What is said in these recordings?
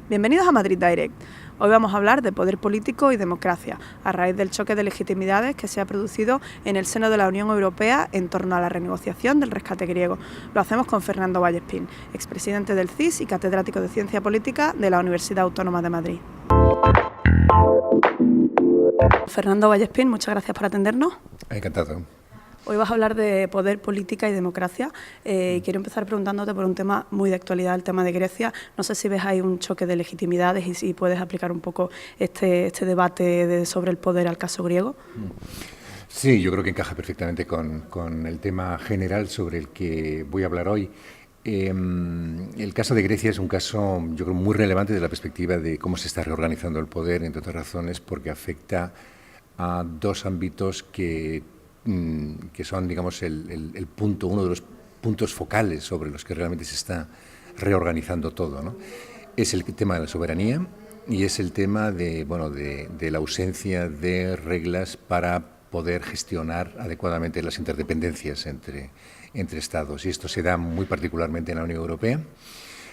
Bienvenidos a Madrid Direct. Hoy vamos a hablar de poder político y democracia, a raíz del choque de legitimidades que se ha producido en el seno de la Unión Europea en torno a la renegociación del rescate griego. Lo hacemos con Fernando Vallespín, expresidente del CIS y catedrático de Ciencia Política de la Universidad Autónoma de Madrid. Fernando Vallespín, muchas gracias por atendernos. Encantado. Hoy vas a hablar de poder, política y democracia. Quiero empezar preguntándote por un tema muy de actualidad, el tema de Grecia. No sé si ves ahí un choque de legitimidades y si puedes aplicar un poco este debate sobre el poder al caso griego. Sí, yo creo que encaja perfectamente con el tema general sobre el que voy a hablar hoy. El caso de Grecia es un caso, yo creo, muy relevante desde la perspectiva de cómo se está reorganizando el poder, entre otras razones, porque afecta a dos ámbitos que son, digamos, uno de los puntos focales sobre los que realmente se está reorganizando todo, ¿no? Es el tema de la soberanía y es el tema de la ausencia de reglas para poder gestionar adecuadamente las interdependencias entre Estados. Y esto se da muy particularmente en la Unión Europea.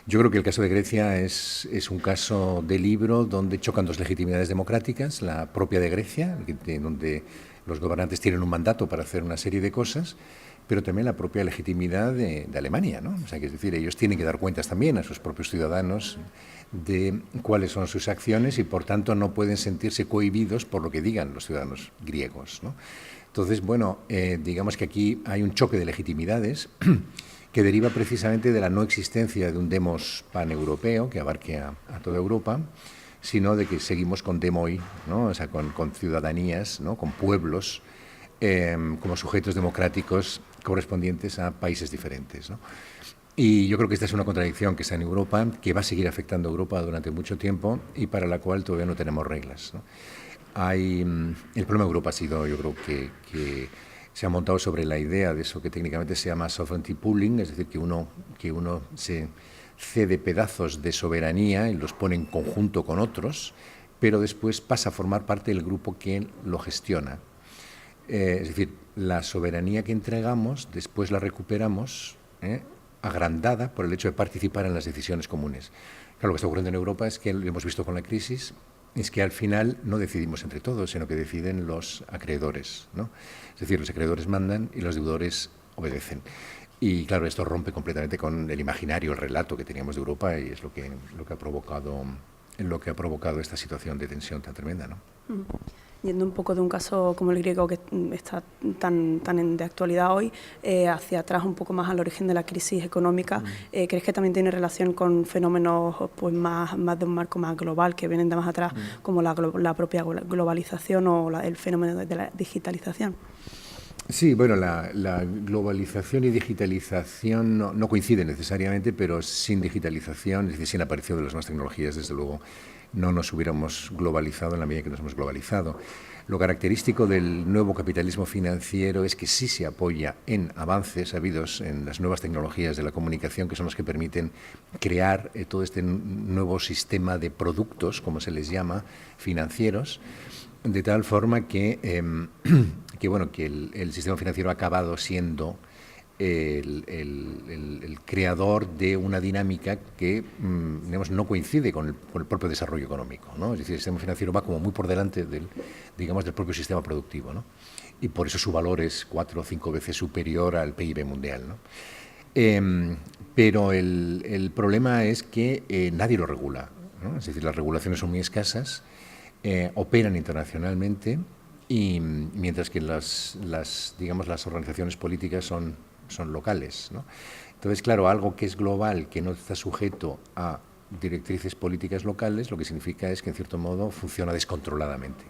Yo creo que el caso de Grecia es un caso de libro donde chocan dos legitimidades democráticas, la propia de Grecia, donde los gobernantes tienen un mandato para hacer una serie de cosas, pero también la propia legitimidad de Alemania, ¿no? O sea, que es decir, ellos tienen que dar cuentas también a sus propios ciudadanos de cuáles son sus acciones y, por tanto, no pueden sentirse cohibidos por lo que digan los ciudadanos griegos, ¿no? Entonces, digamos que aquí hay un choque de legitimidades que deriva precisamente de la no existencia de un demos paneuropeo que abarque a toda Europa, sino de que seguimos con demoi, ¿no? O sea, con ciudadanías, ¿no? Con pueblos como sujetos democráticos correspondientes a países diferentes, ¿no? Y yo creo que esta es una contradicción que está en Europa, que va a seguir afectando a Europa durante mucho tiempo y para la cual todavía no tenemos reglas, ¿no? El problema de Europa ha sido, yo creo que se ha montado sobre la idea de eso que técnicamente se llama sovereignty pooling, es decir, que uno se cede pedazos de soberanía y los pone en conjunto con otros, pero después pasa a formar parte del grupo que lo gestiona. Es decir, la soberanía que entregamos, después la recuperamos, agrandada por el hecho de participar en las decisiones comunes. Claro, lo que está ocurriendo en Europa es que, lo hemos visto con la crisis, es que al final no decidimos entre todos, sino que deciden los acreedores, ¿no? Es decir, los acreedores mandan y los deudores obedecen. Y claro, esto rompe completamente con el imaginario, el relato que teníamos de Europa y es lo que ha provocado esta situación de tensión tan tremenda, ¿no? Yendo un poco de un caso como el griego que está tan de actualidad hoy, hacia atrás un poco más al origen de la crisis económica, ¿crees que también tiene relación con fenómenos pues más de un marco más global que vienen de más atrás, como la propia globalización o el fenómeno de la digitalización? Sí, bueno, la globalización y digitalización no coinciden necesariamente, pero sin digitalización, es decir, sin la aparición de las nuevas tecnologías, desde luego, no nos hubiéramos globalizado en la medida que nos hemos globalizado. Lo característico del nuevo capitalismo financiero es que sí se apoya en avances habidos en las nuevas tecnologías de la comunicación, que son los que permiten crear todo este nuevo sistema de productos, como se les llama, financieros, de tal forma que el sistema financiero ha acabado siendo el creador de una dinámica que digamos, no coincide con el propio desarrollo económico, ¿no? Es decir, el sistema financiero va como muy por delante del propio sistema productivo, ¿no? Y por eso su valor es 4 o 5 veces superior al PIB mundial, ¿no? Pero el problema es que nadie lo regula, ¿no? Es decir, las regulaciones son muy escasas, operan internacionalmente y mientras que las organizaciones políticas son locales, ¿no? Entonces, claro, algo que es global, que no está sujeto a directrices políticas locales, lo que significa es que, en cierto modo, funciona descontroladamente.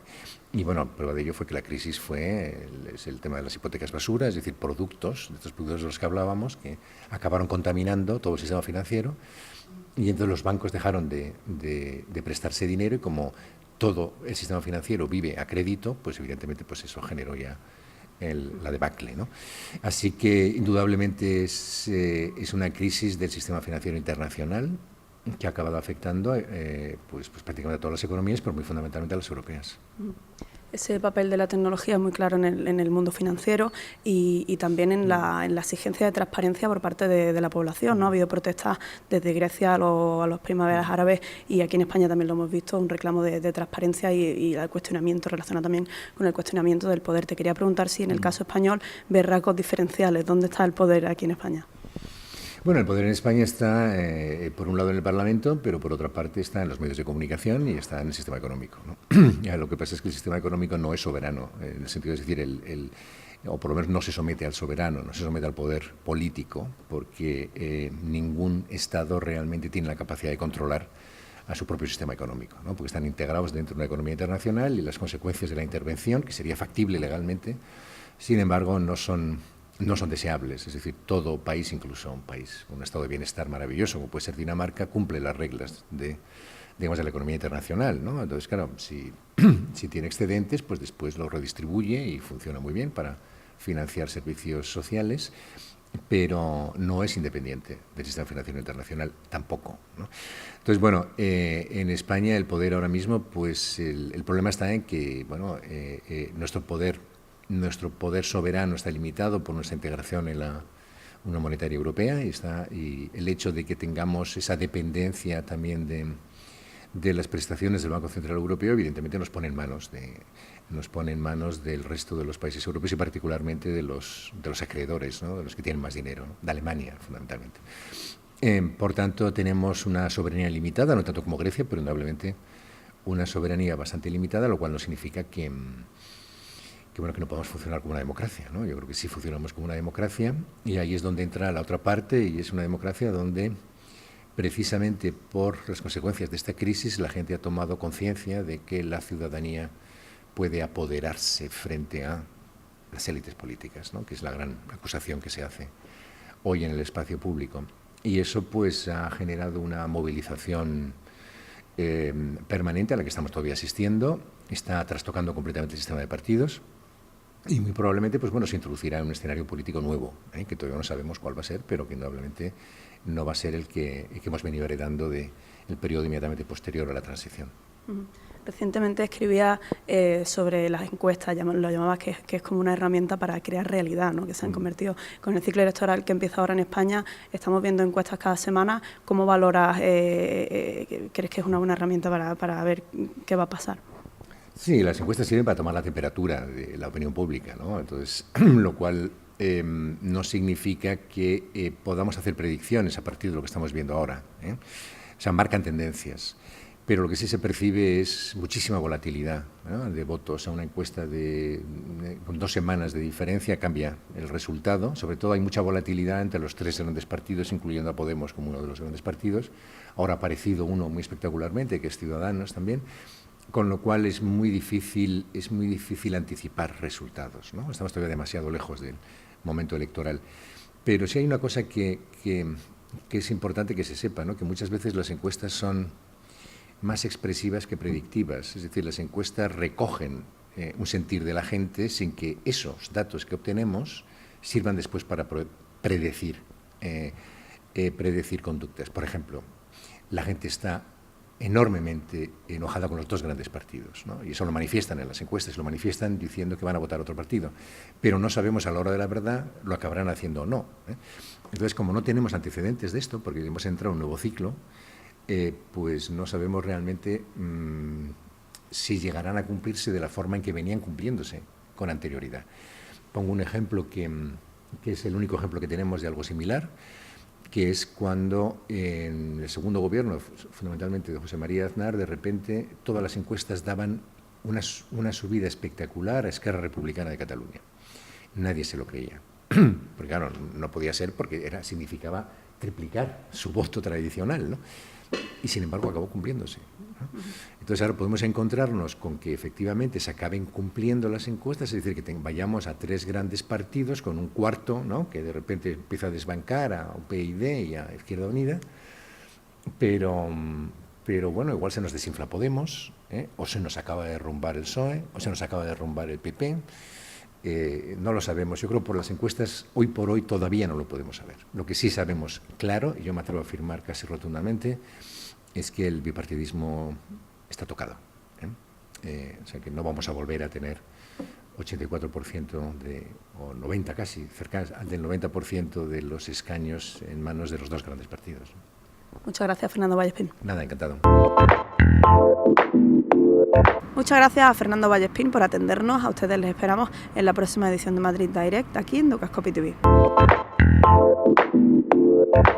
Y, bueno, prueba de ello fue que la crisis es el tema de las hipotecas basura, es decir, productos, de estos productos de los que hablábamos, que acabaron contaminando todo el sistema financiero y entonces los bancos dejaron de prestarse dinero y como todo el sistema financiero vive a crédito, pues evidentemente pues eso generó ya la debacle, ¿no? Así que indudablemente es una crisis del sistema financiero internacional que ha acabado afectando pues prácticamente a todas las economías, pero muy fundamentalmente a las europeas. Ese papel de la tecnología es muy claro en el mundo financiero y también en la exigencia de transparencia por parte de la población, ¿no? Ha habido protestas desde Grecia a los primaveras árabes y aquí en España también lo hemos visto, un reclamo de transparencia y el cuestionamiento relacionado también con el cuestionamiento del poder. Te quería preguntar si en el caso español ves rasgos diferenciales. ¿Dónde está el poder aquí en España? Bueno, el poder en España está, por un lado, en el Parlamento, pero por otra parte está en los medios de comunicación y está en el sistema económico, ¿no? Ya, lo que pasa es que el sistema económico no es soberano, en el sentido, es decir, o por lo menos no se somete al soberano, no se somete al poder político, porque ningún Estado realmente tiene la capacidad de controlar a su propio sistema económico, ¿no? Porque están integrados dentro de una economía internacional y las consecuencias de la intervención, que sería factible legalmente, sin embargo, no son deseables. Es decir, todo país, incluso un país con un estado de bienestar maravilloso, como puede ser Dinamarca, cumple las reglas de la economía internacional, ¿no? Entonces, claro, si tiene excedentes, pues después los redistribuye y funciona muy bien para financiar servicios sociales, pero no es independiente del sistema financiero internacional tampoco, ¿no? Entonces, bueno, en España el poder ahora mismo, pues el problema está en que, bueno, nuestro poder soberano está limitado por nuestra integración en la Unión Monetaria Europea y el hecho de que tengamos esa dependencia también de las prestaciones del Banco Central Europeo, evidentemente nos pone en manos del resto de los países europeos y particularmente de los acreedores, ¿no? De los que tienen más dinero, ¿no? De Alemania, fundamentalmente. Por tanto, tenemos una soberanía limitada, no tanto como Grecia, pero indudablemente una soberanía bastante limitada, lo cual no significa que no podamos funcionar como una democracia, ¿no? Yo creo que sí funcionamos como una democracia y ahí es donde entra la otra parte y es una democracia donde precisamente por las consecuencias de esta crisis la gente ha tomado conciencia de que la ciudadanía puede apoderarse frente a las élites políticas, ¿no? Que es la gran acusación que se hace hoy en el espacio público. Y eso pues ha generado una movilización permanente a la que estamos todavía asistiendo, está trastocando completamente el sistema de partidos. Y muy probablemente, pues bueno, se introducirá en un escenario político nuevo, que todavía no sabemos cuál va a ser, pero que indudablemente no va a ser el que hemos venido heredando del periodo inmediatamente posterior a la transición. Recientemente escribía sobre las encuestas, lo llamabas que es como una herramienta para crear realidad, ¿no? Que se han convertido con el ciclo electoral que empieza ahora en España. Estamos viendo encuestas cada semana. ¿Cómo valoras, crees que es una buena herramienta para ver qué va a pasar? Sí, las encuestas sirven para tomar la temperatura de la opinión pública, ¿no? Entonces, lo cual no significa que podamos hacer predicciones a partir de lo que estamos viendo ahora, ¿eh? O sea, marcan tendencias. Pero lo que sí se percibe es muchísima volatilidad, ¿no? De votos. A una encuesta con 2 semanas de diferencia cambia el resultado. Sobre todo hay mucha volatilidad entre los 3 grandes partidos, incluyendo a Podemos como uno de los grandes partidos. Ahora ha aparecido uno muy espectacularmente, que es Ciudadanos también, con lo cual es muy difícil anticipar resultados, ¿no? Estamos todavía demasiado lejos del momento electoral. Pero sí hay una cosa que es importante que se sepa, ¿no? Que muchas veces las encuestas son más expresivas que predictivas. Es decir, las encuestas recogen un sentir de la gente sin que esos datos que obtenemos sirvan después para predecir conductas. Por ejemplo, la gente está enormemente enojada con los 2 grandes partidos, ¿no? Y eso lo manifiestan en las encuestas, lo manifiestan diciendo que van a votar otro partido, pero no sabemos a la hora de la verdad lo acabarán haciendo o no, ¿eh? Entonces, como no tenemos antecedentes de esto, porque hemos entrado en un nuevo ciclo, pues no sabemos realmente si llegarán a cumplirse de la forma en que venían cumpliéndose con anterioridad. Pongo un ejemplo que es el único ejemplo que tenemos de algo similar, que es cuando en el segundo gobierno, fundamentalmente de José María Aznar, de repente todas las encuestas daban una subida espectacular a Esquerra Republicana de Cataluña. Nadie se lo creía, porque claro, no podía ser porque significaba triplicar su voto tradicional, ¿no? Y sin embargo acabó cumpliéndose, ¿no? Entonces ahora podemos encontrarnos con que efectivamente se acaben cumpliendo las encuestas, es decir, que vayamos a 3 grandes partidos con un cuarto, ¿no? Que de repente empieza a desbancar a UPyD y a Izquierda Unida, pero bueno, igual se nos desinfla Podemos, o se nos acaba de derrumbar el PSOE, o se nos acaba de derrumbar el PP. No lo sabemos. Yo creo que por las encuestas hoy por hoy todavía no lo podemos saber. Lo que sí sabemos claro, y yo me atrevo a afirmar casi rotundamente, es que el bipartidismo está tocado, ¿eh? O sea que no vamos a volver a tener 84% o 90 casi, cerca del 90% de los escaños en manos de los dos grandes partidos. Muchas gracias, Fernando Vallespín. Nada, encantado. Muchas gracias a Fernando Vallespín por atendernos. A ustedes les esperamos en la próxima edición de Madrid Direct, aquí en Dukascopy TV.